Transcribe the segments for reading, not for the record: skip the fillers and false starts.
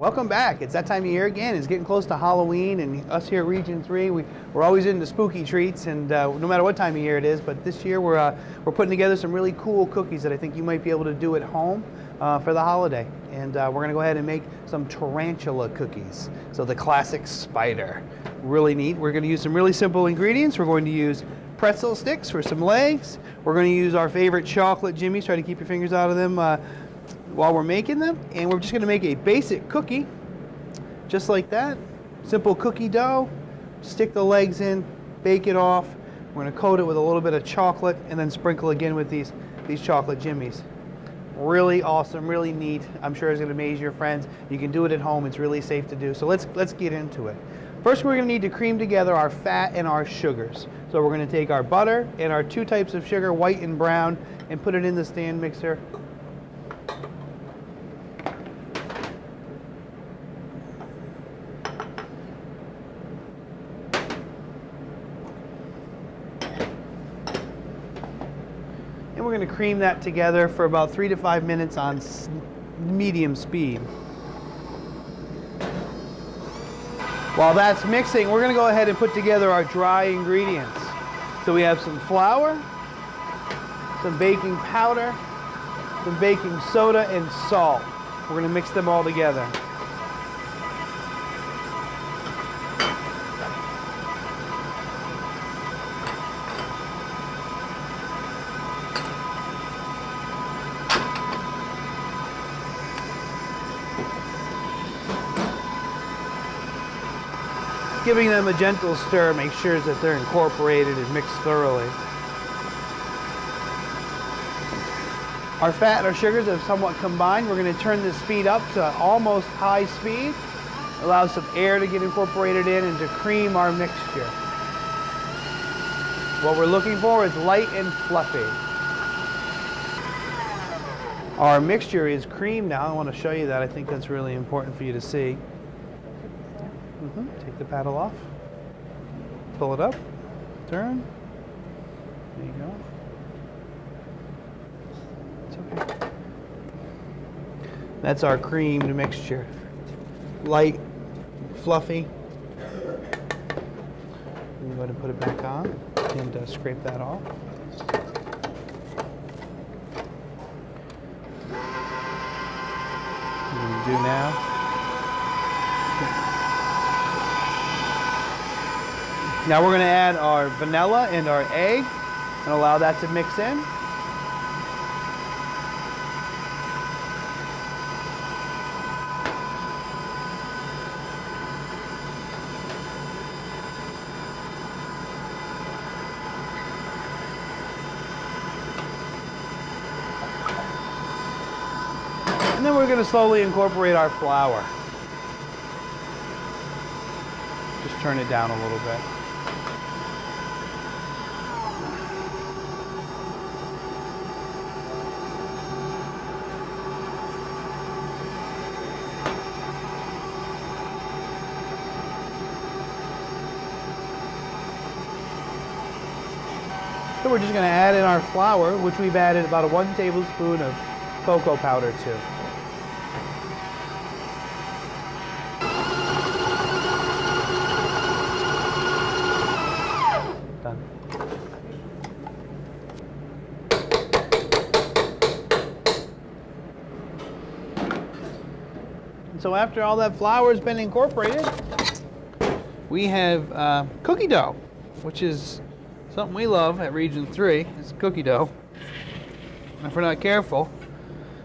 Welcome back. It's that time of year again. It's getting close to Halloween, and us here at Region 3, we're always into spooky treats, and no matter what time of year it is, but this year we're putting together some really cool cookies that I think you might be able to do at home for the holiday. And we're going to go ahead and make some tarantula cookies. So the classic spider. Really neat. We're going to use some really simple ingredients. We're going to use pretzel sticks for some legs. We're going to use our favorite chocolate jimmies. Try to keep your fingers out of them while we're making them, and we're just going to make a basic cookie just like that. Simple cookie dough. Stick the legs in, bake it off. We're going to coat it with a little bit of chocolate and then sprinkle again with these chocolate jimmies. Really awesome, really neat. I'm sure it's going to amaze your friends. You can do it at home. It's really safe to do. So let's get into it. First, we're going to need to cream together our fat and our sugars. So we're going to take our butter and our two types of sugar, white and brown, and put it in the stand mixer. And we're going to cream that together for about 3 to 5 minutes on medium speed. While that's mixing, we're going to go ahead and put together our dry ingredients. So we have some flour, some baking powder, some baking soda, and salt. We're going to mix them all together. Giving them a gentle stir, make sure that they're incorporated and mixed thoroughly. Our fat and our sugars have somewhat combined. We're going to turn the speed up to almost high speed. Allow some air to get incorporated in and to cream our mixture. What we're looking for is light and fluffy. Our mixture is creamed now. I want to show you that. I think that's really important for you to see. Take the paddle off, pull it up, turn, there you go. It's okay. That's our creamed mixture. Light, fluffy. I'm going to put it back on and scrape that off. What we're going to do now. Now we're going to add our vanilla and our egg and allow that to mix in. And then we're going to slowly incorporate our flour. Just turn it down a little bit. So we're just going to add in our flour, which we've added about 1 tablespoon of cocoa powder to. Done. And so after all that flour has been incorporated, we have cookie dough, which is something we love at Region 3 is cookie dough. And if we're not careful,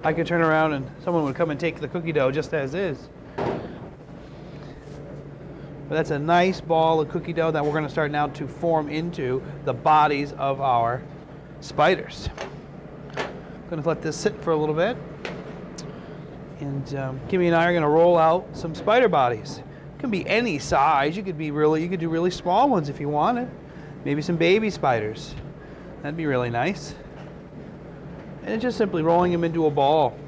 I could turn around and someone would come and take the cookie dough just as is. But that's a nice ball of cookie dough that we're going to start now to form into the bodies of our spiders. I'm going to let this sit for a little bit. And Kimmy and I are going to roll out some spider bodies. It can be any size. You could do really small ones if you wanted. Maybe some baby spiders. That'd be really nice. And just simply rolling them into a ball.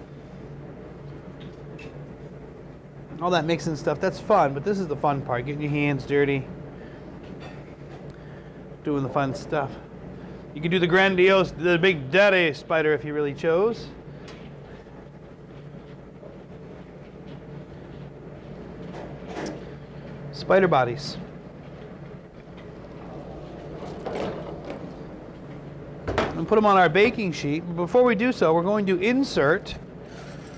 All that mixing stuff, that's fun, but this is the fun part, getting your hands dirty, doing the fun stuff. You could do the grandiose, the big daddy spider if you really chose. spider bodies. And put them on our baking sheet. But before we do so, we're going to insert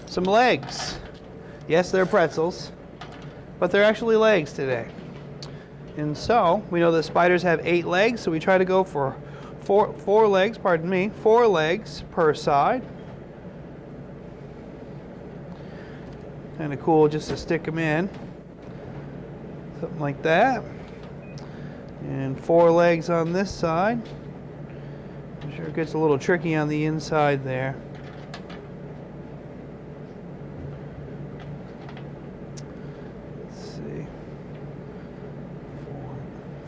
some legs. Yes, they're pretzels, but they're actually legs today. And so we know that spiders have 8 legs, so we try to go for four legs, pardon me, 4 legs per side. Kind of cool just to stick them in. Something like that. And 4 legs on this side. I'm sure it gets a little tricky on the inside there. Let's see.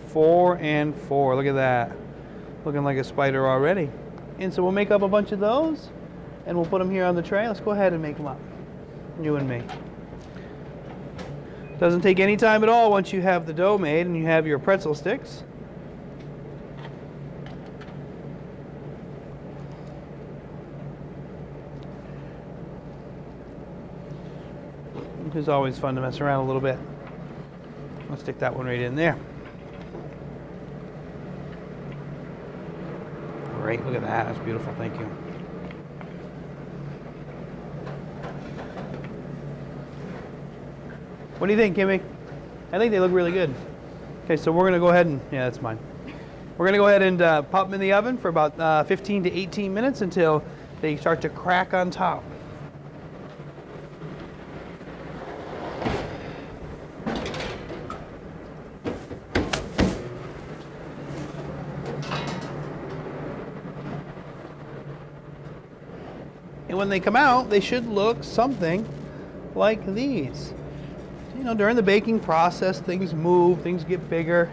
4 and 4. Look at that. Looking like a spider already. And so we'll make up a bunch of those and we'll put them here on the tray. Let's go ahead and make them up. You and me. Doesn't take any time at all once you have the dough made and you have your pretzel sticks. It's always fun to mess around a little bit. I'll stick that one right in there. Great, look at that. That's beautiful. Thank you. What do you think, Kimmy? I think they look really good. Okay, so we're going to go ahead and, yeah, that's mine. We're going to go ahead and pop them in the oven for about 15 to 18 minutes until they start to crack on top. And when they come out, they should look something like these. You know, during the baking process, things move, things get bigger.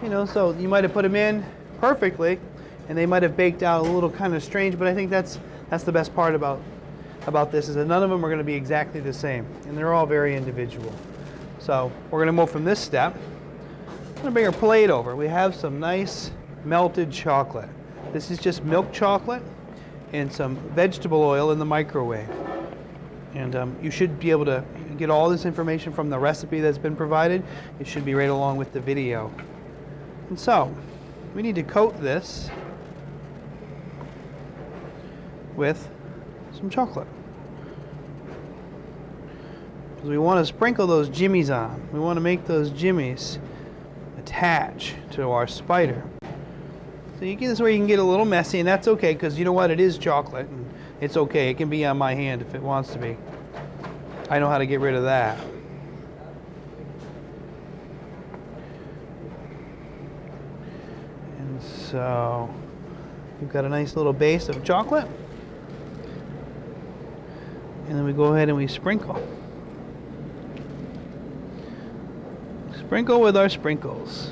You know, so you might have put them in perfectly, and they might have baked out a little kind of strange. But I think that's the best part about this is that none of them are going to be exactly the same, and they're all very individual. So we're going to move from this step. I'm going to bring our plate over. We have some nice melted chocolate. This is just milk chocolate and some vegetable oil in the microwave. And you should be able to get all this information from the recipe that's been provided. It should be right along with the video. And so, we need to coat this with some chocolate. Because we want to sprinkle those jimmies on. We want to make those jimmies attach to our spider. So you get this where you can get a little messy, and that's okay, because you know what? It is chocolate, and it's okay. It can be on my hand if it wants to be. I know how to get rid of that. And so we've got a nice little base of chocolate. And then we go ahead and we sprinkle. Sprinkle with our sprinkles.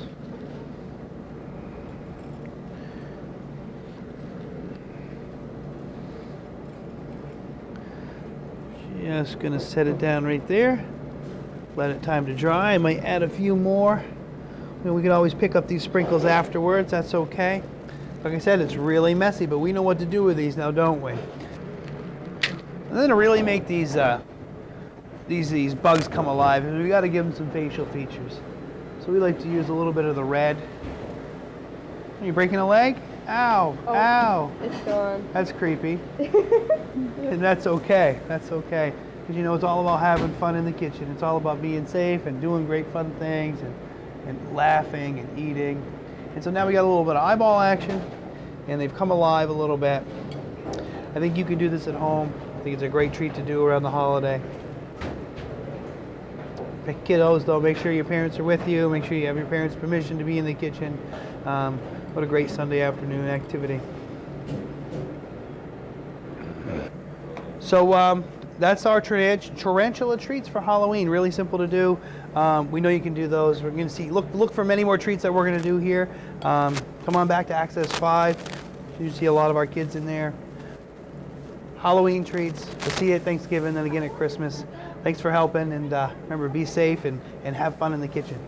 Just gonna set it down right there. Let it time to dry. I might add a few more. You know, we can always pick up these sprinkles afterwards. That's okay. Like I said, it's really messy, but we know what to do with these now, don't we? And then to really make these bugs come alive, we got to give them some facial features. So we like to use a little bit of the red. Are you breaking a leg? Ow! Oh, ow! It's gone. That's creepy. And that's okay. That's okay. Because you know it's all about having fun in the kitchen. It's all about being safe and doing great fun things and laughing and eating. And so now we got a little bit of eyeball action, and they've come alive a little bit. I think you can do this at home. I think it's a great treat to do around the holiday. Kiddos, though, make sure your parents are with you. Make sure you have your parents' permission to be in the kitchen. What a great Sunday afternoon activity. So that's our tarantula treats for Halloween. Really simple to do. We know you can do those. We're going to see. Look for many more treats that we're going to do here. Come on back to Access 5. You see a lot of our kids in there. Halloween treats. We'll see you at Thanksgiving and again at Christmas. Thanks for helping, and remember, be safe and have fun in the kitchen.